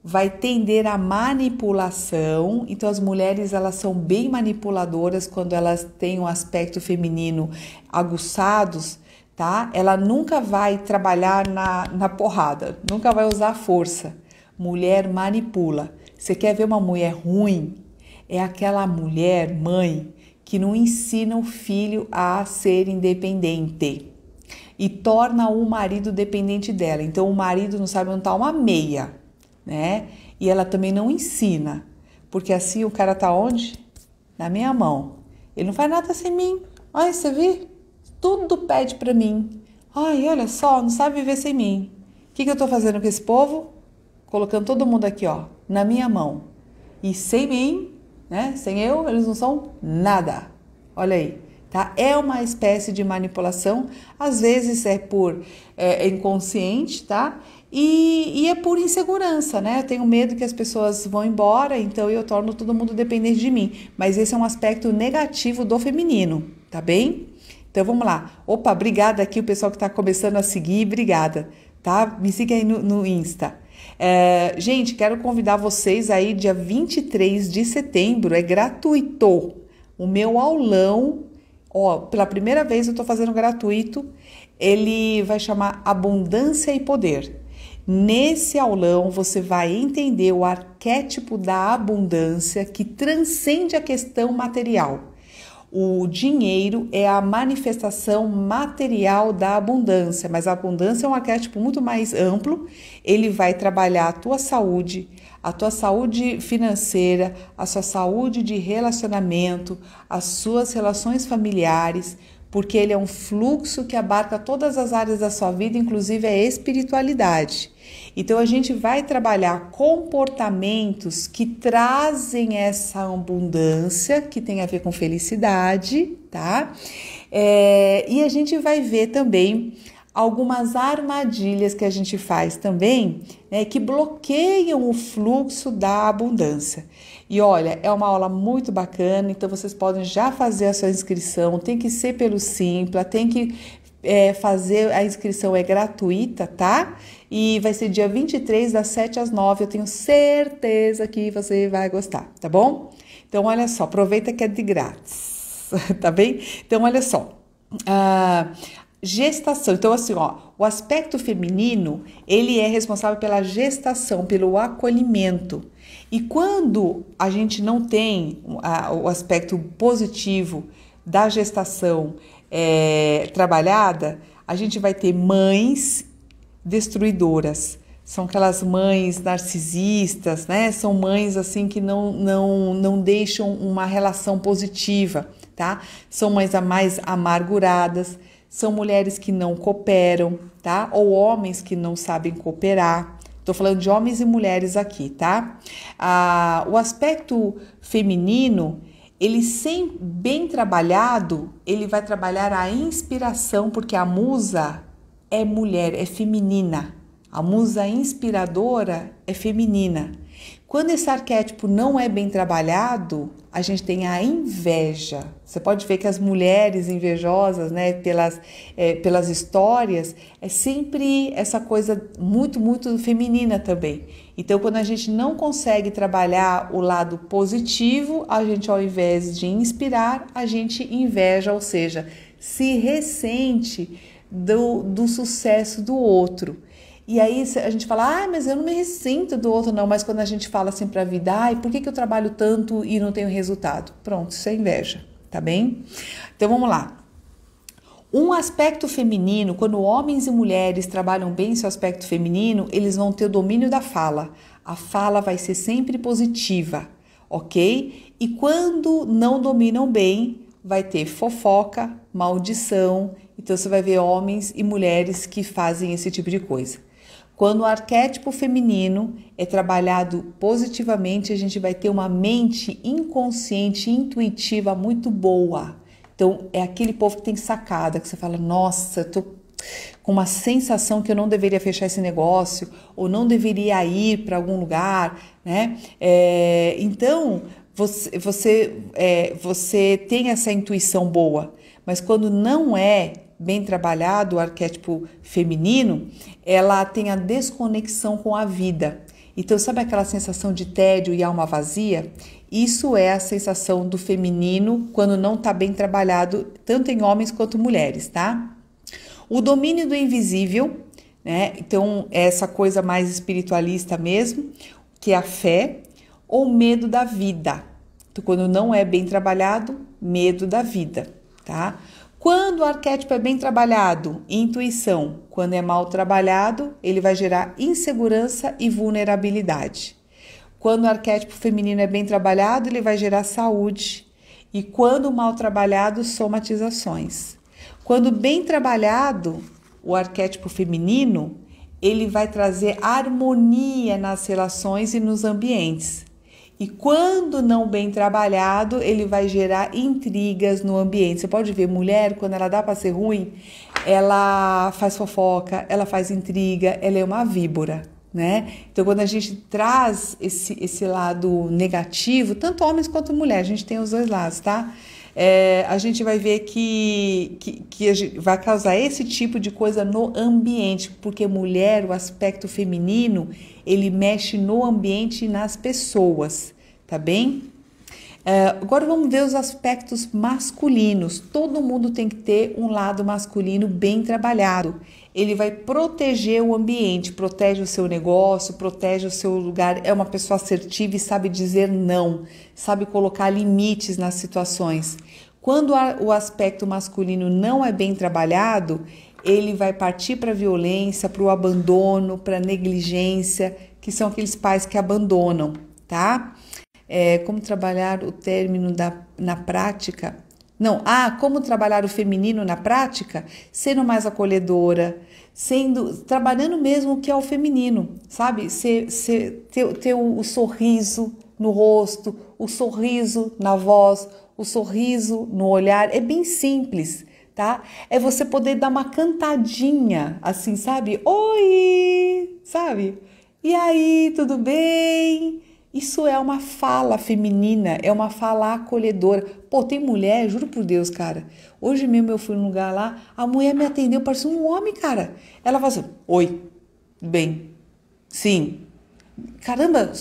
vai tender à manipulação. Então as mulheres elas são bem manipuladoras quando elas têm um aspecto feminino aguçados, tá? Ela nunca vai trabalhar na porrada, nunca vai usar força. Mulher manipula. Você quer ver uma mulher ruim? É aquela mulher, mãe, que não ensina o filho a ser independente e torna o marido dependente dela. Então o marido não sabe onde está uma meia, né? E ela também não ensina. Porque assim o cara tá onde? Na minha mão. Ele não faz nada sem mim. Ai, você viu? Tudo pede pra mim. Ai, olha só, não sabe viver sem mim. O que eu tô fazendo com esse povo? Colocando todo mundo aqui, ó, na minha mão. E sem mim, né? Sem eu, eles não são nada. Olha aí, tá? É uma espécie de manipulação. Às vezes é por inconsciente, tá? E é por insegurança, né? Eu tenho medo que as pessoas vão embora, então eu torno todo mundo dependente de mim. Mas esse é um aspecto negativo do feminino, tá bem? Então vamos lá. Opa, obrigada aqui o pessoal que está começando a seguir, obrigada, tá? Me siga aí no Insta. Gente, quero convidar vocês aí dia 23 de setembro, é gratuito. O meu aulão, ó, pela primeira vez eu estou fazendo gratuito, ele vai chamar Abundância e Poder. Nesse aulão você vai entender o arquétipo da abundância que transcende a questão material. O dinheiro é a manifestação material da abundância, mas a abundância é um arquétipo muito mais amplo. Ele vai trabalhar a tua saúde financeira, a sua saúde de relacionamento, as suas relações familiares, porque ele é um fluxo que abarca todas as áreas da sua vida, inclusive a espiritualidade. Então a gente vai trabalhar comportamentos que trazem essa abundância, que tem a ver com felicidade, tá? E a gente vai ver também algumas armadilhas que a gente faz também, né, que bloqueiam o fluxo da abundância. E olha, é uma aula muito bacana, então vocês podem já fazer a sua inscrição, tem que ser pelo Simpla, tem que fazer, a inscrição é gratuita, tá? E vai ser dia 23, das 7 às 9, eu tenho certeza que você vai gostar, tá bom? Então, olha só, aproveita que é de grátis, tá bem? Então, olha só, gestação, então assim, ó, o aspecto feminino, ele é responsável pela gestação, pelo acolhimento. E quando a gente não tem o aspecto positivo da gestação trabalhada, a gente vai ter mães destruidoras. São aquelas mães narcisistas, né? São mães assim que não deixam uma relação positiva, tá? São mães mais amarguradas, são mulheres que não cooperam, tá? Ou homens que não sabem cooperar. Tô falando de homens e mulheres aqui, tá? O aspecto feminino, ele sempre bem trabalhado, ele vai trabalhar a inspiração, porque a musa é mulher, é feminina. A musa inspiradora é feminina. Quando esse arquétipo não é bem trabalhado, a gente tem a inveja. Você pode ver que as mulheres invejosas, né, pelas histórias, é sempre essa coisa muito, muito feminina também. Então, quando a gente não consegue trabalhar o lado positivo, a gente, ao invés de inspirar, a gente inveja, ou seja, se ressente do sucesso do outro. E aí a gente fala, mas eu não me ressinto do outro não, mas quando a gente fala assim para a vida, por que eu trabalho tanto e não tenho resultado? Pronto, isso é inveja, tá bem? Então vamos lá. Um aspecto feminino, quando homens e mulheres trabalham bem seu aspecto feminino, eles vão ter o domínio da fala. A fala vai ser sempre positiva, ok? E quando não dominam bem, vai ter fofoca, maldição. Então você vai ver homens e mulheres que fazem esse tipo de coisa. Quando o arquétipo feminino é trabalhado positivamente, a gente vai ter uma mente inconsciente, intuitiva muito boa. Então, é aquele povo que tem sacada, que você fala, nossa, eu tô com uma sensação que eu não deveria fechar esse negócio, ou não deveria ir para algum lugar, né? Então, você tem essa intuição boa, mas quando não é bem trabalhado o arquétipo feminino, ela tem a desconexão com a vida. Então, sabe aquela sensação de tédio e alma vazia? Isso é a sensação do feminino quando não está bem trabalhado, tanto em homens quanto mulheres, tá? O domínio do invisível, né? Então, é essa coisa mais espiritualista mesmo, que é a fé, ou medo da vida. Então, quando não é bem trabalhado, medo da vida, tá? Quando o arquétipo é bem trabalhado, intuição. Quando é mal trabalhado, ele vai gerar insegurança e vulnerabilidade. Quando o arquétipo feminino é bem trabalhado, ele vai gerar saúde. E quando mal trabalhado, somatizações. Quando bem trabalhado, o arquétipo feminino, ele vai trazer harmonia nas relações e nos ambientes. E quando não bem trabalhado, ele vai gerar intrigas no ambiente. Você pode ver, mulher, quando ela dá para ser ruim, ela faz fofoca, ela faz intriga, ela é uma víbora, né? Então, quando a gente traz esse lado negativo, tanto homens quanto mulheres, a gente tem os dois lados, tá? A gente vai ver que a gente vai causar esse tipo de coisa no ambiente, porque mulher, o aspecto feminino, ele mexe no ambiente e nas pessoas, tá bem? Agora vamos ver os aspectos masculinos. Todo mundo tem que ter um lado masculino bem trabalhado. Ele vai proteger o ambiente, protege o seu negócio, protege o seu lugar. É uma pessoa assertiva e sabe dizer não, sabe colocar limites nas situações. Quando o aspecto masculino não é bem trabalhado, ele vai partir para a violência, para o abandono, para a negligência, que são aqueles pais que abandonam, tá? Como trabalhar o término na prática? Não, como trabalhar o feminino na prática? Sendo mais acolhedora, trabalhando mesmo o que é o feminino, sabe? Ter o sorriso no rosto, o sorriso na voz, o sorriso no olhar, é bem simples, tá? É você poder dar uma cantadinha, assim, sabe? Oi, sabe? E aí, tudo bem? Isso é uma fala feminina, é uma fala acolhedora. Pô, tem mulher, juro por Deus, cara. Hoje mesmo eu fui num lugar lá, a mulher me atendeu, parecia um homem, cara. Ela falou assim, oi, bem, sim. Caramba,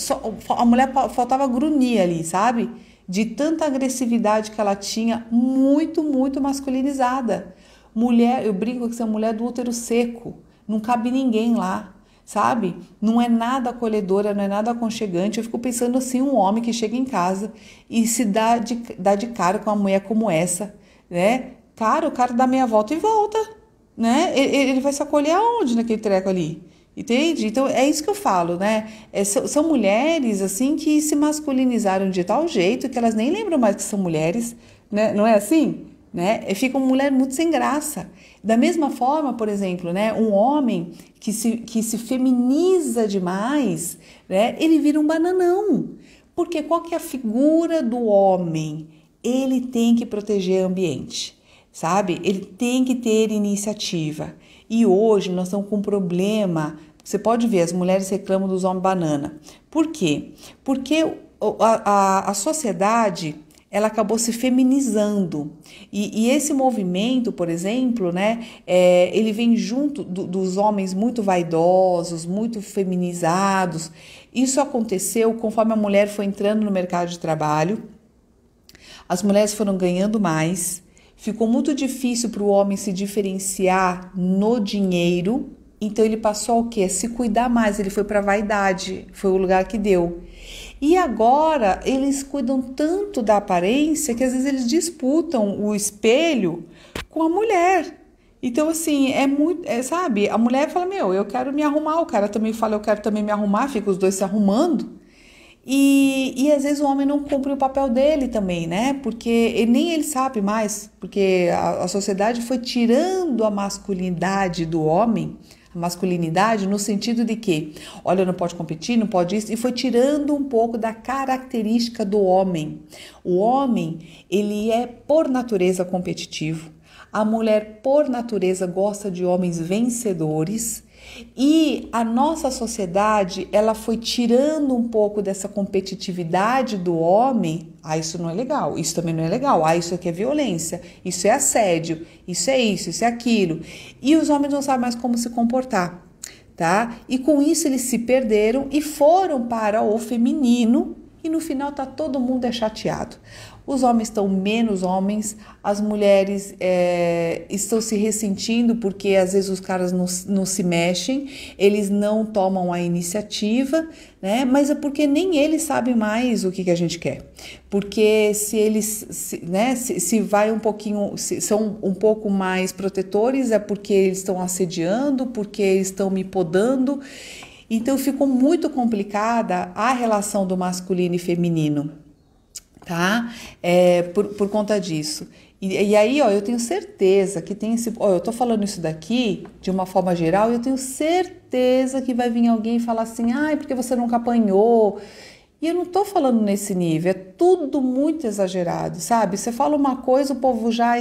a mulher faltava grunhir ali, sabe? De tanta agressividade que ela tinha, muito, muito masculinizada. Mulher, eu brinco que você é mulher do útero seco, não cabe ninguém lá. Sabe? Não é nada acolhedora, não é nada aconchegante. Eu fico pensando assim, um homem que chega em casa e se dá de cara com uma mulher como essa, né? Cara, o cara dá meia volta e volta, né? Ele vai se acolher aonde naquele treco ali? Entende? Então, é isso que eu falo, né? São mulheres, assim, que se masculinizaram de tal jeito que elas nem lembram mais que são mulheres, né? Não é assim? Né? Fica uma mulher muito sem graça. Da mesma forma, por exemplo, né, um homem que se feminiza demais, né, ele vira um bananão. Porque qual que é a figura do homem? Ele tem que proteger o ambiente, sabe? Ele tem que ter iniciativa. E hoje nós estamos com um problema. Você pode ver, as mulheres reclamam dos homens banana. Por quê? Porque a sociedade, ela acabou se feminizando. E esse movimento, por exemplo, né, ele vem junto dos homens muito vaidosos, muito feminizados. Isso aconteceu conforme a mulher foi entrando no mercado de trabalho, as mulheres foram ganhando mais, ficou muito difícil para o homem se diferenciar no dinheiro, então ele passou ao quê? Se cuidar mais, ele foi para a vaidade, foi o lugar que deu. E agora eles cuidam tanto da aparência que às vezes eles disputam o espelho com a mulher. Então, assim, sabe? A mulher fala, eu quero me arrumar, o cara também fala, eu quero também me arrumar, fica os dois se arrumando. E às vezes o homem não cumpre o papel dele também, né? Porque nem ele sabe mais, porque a sociedade foi tirando a masculinidade do homem, a masculinidade no sentido de que, olha, não pode competir, não pode isso, e foi tirando um pouco da característica do homem. O homem, ele é por natureza competitivo, a mulher por natureza gosta de homens vencedores, e a nossa sociedade, ela foi tirando um pouco dessa competitividade do homem. Isso não é legal, isso também não é legal, isso aqui é violência, isso é assédio, isso é aquilo. E os homens não sabem mais como se comportar, tá? E com isso eles se perderam e foram para o feminino e no final tá todo mundo chateado. Os homens estão menos homens, as mulheres estão se ressentindo porque às vezes os caras não se mexem, eles não tomam a iniciativa, né? Mas é porque nem eles sabem mais o que a gente quer. Porque se eles se vai um pouquinho, são um pouco mais protetores, é porque eles estão assediando, porque eles estão me podando. Então ficou muito complicada a relação do masculino e feminino, tá? Por conta disso. E aí, ó, eu tenho certeza que tem esse... Ó, eu tô falando isso daqui de uma forma geral e eu tenho certeza que vai vir alguém falar assim, ai, porque você nunca apanhou. E eu não tô falando nesse nível, é tudo muito exagerado, sabe? Você fala uma coisa, o povo já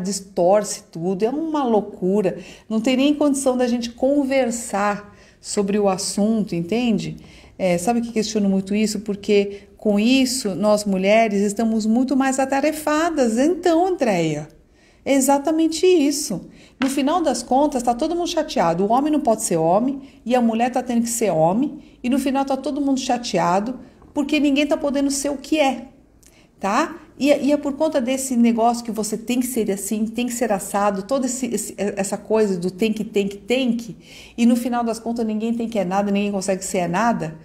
distorce tudo, é uma loucura. Não tem nem condição da gente conversar sobre o assunto, entende? Sabe que questiono muito isso? Porque com isso, nós mulheres estamos muito mais atarefadas. Então, Andréia, é exatamente isso. No final das contas, está todo mundo chateado. O homem não pode ser homem e a mulher está tendo que ser homem. E no final está todo mundo chateado porque ninguém está podendo ser o que é, tá? E é por conta desse negócio que você tem que ser assim, tem que ser assado, toda essa coisa do tem que. E no final das contas ninguém tem que é nada, ninguém consegue ser nada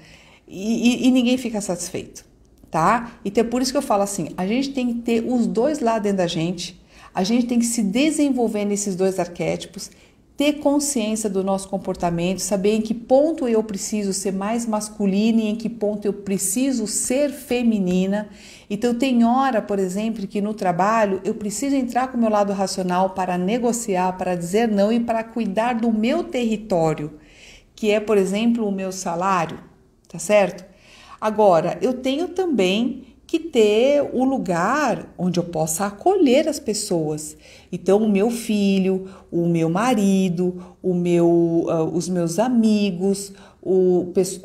e ninguém fica satisfeito, tá? Então é por isso que eu falo assim, a gente tem que ter os dois lá dentro da gente. A gente tem que se desenvolver nesses dois arquétipos, ter consciência do nosso comportamento, saber em que ponto eu preciso ser mais masculina e em que ponto eu preciso ser feminina. Então tem hora, por exemplo, que no trabalho eu preciso entrar com o meu lado racional para negociar, para dizer não e para cuidar do meu território, que é, por exemplo, o meu salário, tá certo? Agora, eu tenho também que ter o lugar onde eu possa acolher as pessoas. Então, o meu filho, o meu marido, os meus amigos,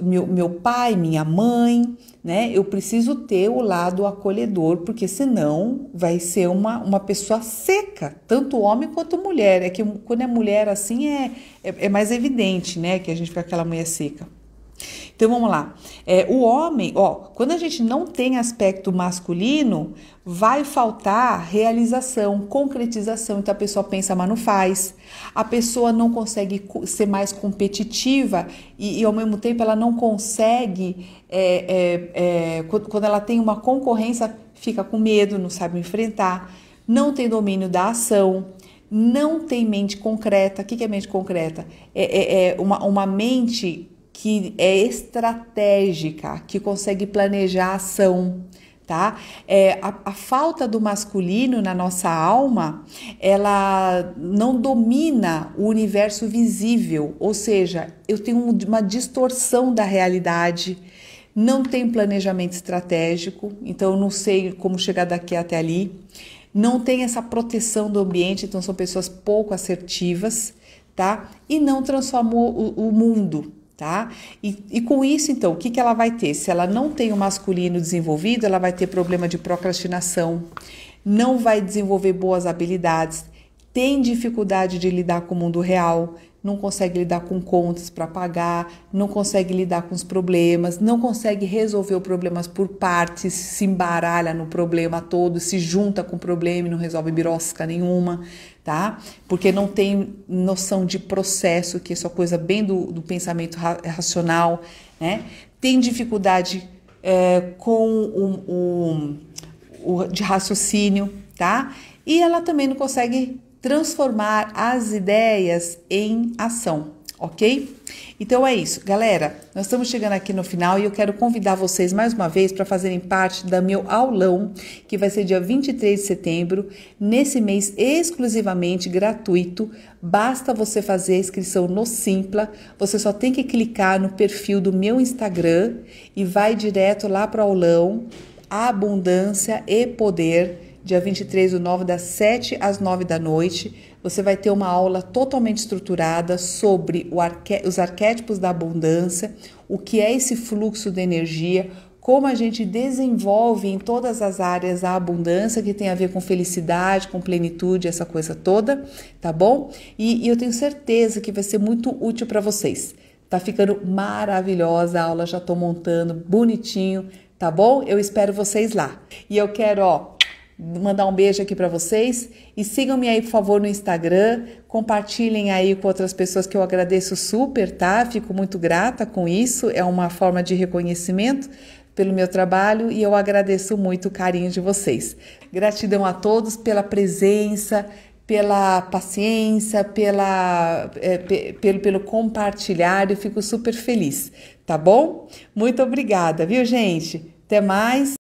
meu pai, minha mãe, né? Eu preciso ter o lado acolhedor, porque senão vai ser uma pessoa seca, tanto homem quanto mulher. É que quando é mulher assim é mais evidente, né? Que a gente fica aquela mulher seca. Então vamos lá, o homem, ó, quando a gente não tem aspecto masculino, vai faltar realização, concretização. Então a pessoa pensa, mas não faz. A pessoa não consegue ser mais competitiva e ao mesmo tempo ela não consegue, quando ela tem uma concorrência, fica com medo, não sabe enfrentar, não tem domínio da ação. Não tem mente concreta. O que é mente concreta? Uma mente que é estratégica, que consegue planejar a ação, tá? A falta do masculino na nossa alma, ela não domina o universo visível, ou seja, eu tenho uma distorção da realidade, não tem planejamento estratégico, então eu não sei como chegar daqui até ali, não tem essa proteção do ambiente, então são pessoas pouco assertivas, tá? E não transformou o mundo. Tá? E com isso, então, o que ela vai ter? Se ela não tem o masculino desenvolvido, ela vai ter problema de procrastinação, não vai desenvolver boas habilidades, tem dificuldade de lidar com o mundo real, não consegue lidar com contas para pagar, não consegue lidar com os problemas, não consegue resolver os problemas por partes, se embaralha no problema todo, se junta com o problema e não resolve birosca nenhuma, tá? Porque não tem noção de processo, que isso é coisa bem do pensamento racional, né? Tem dificuldade de raciocínio, tá? E ela também não consegue transformar as ideias em ação, ok? Então é isso, galera, nós estamos chegando aqui no final e eu quero convidar vocês mais uma vez para fazerem parte do meu aulão, que vai ser dia 23 de setembro, nesse mês exclusivamente gratuito. Basta você fazer a inscrição no Simpla, você só tem que clicar no perfil do meu Instagram e vai direto lá para o aulão Abundância e Poder, dia 23/9, das 7 às 9 da noite. Você vai ter uma aula totalmente estruturada sobre os arquétipos da abundância, o que é esse fluxo de energia, como a gente desenvolve em todas as áreas a abundância, que tem a ver com felicidade, com plenitude, essa coisa toda, tá bom? E eu tenho certeza que vai ser muito útil para vocês. Tá ficando maravilhosa a aula, já tô montando bonitinho, tá bom? Eu espero vocês lá. E eu quero, mandar um beijo aqui para vocês e sigam-me aí, por favor, no Instagram, compartilhem aí com outras pessoas, que eu agradeço super, tá? Fico muito grata com isso, é uma forma de reconhecimento pelo meu trabalho e eu agradeço muito o carinho de vocês. Gratidão a todos pela presença, pela paciência, pelo compartilhar. Eu fico super feliz, tá bom? Muito obrigada, viu, gente? Até mais.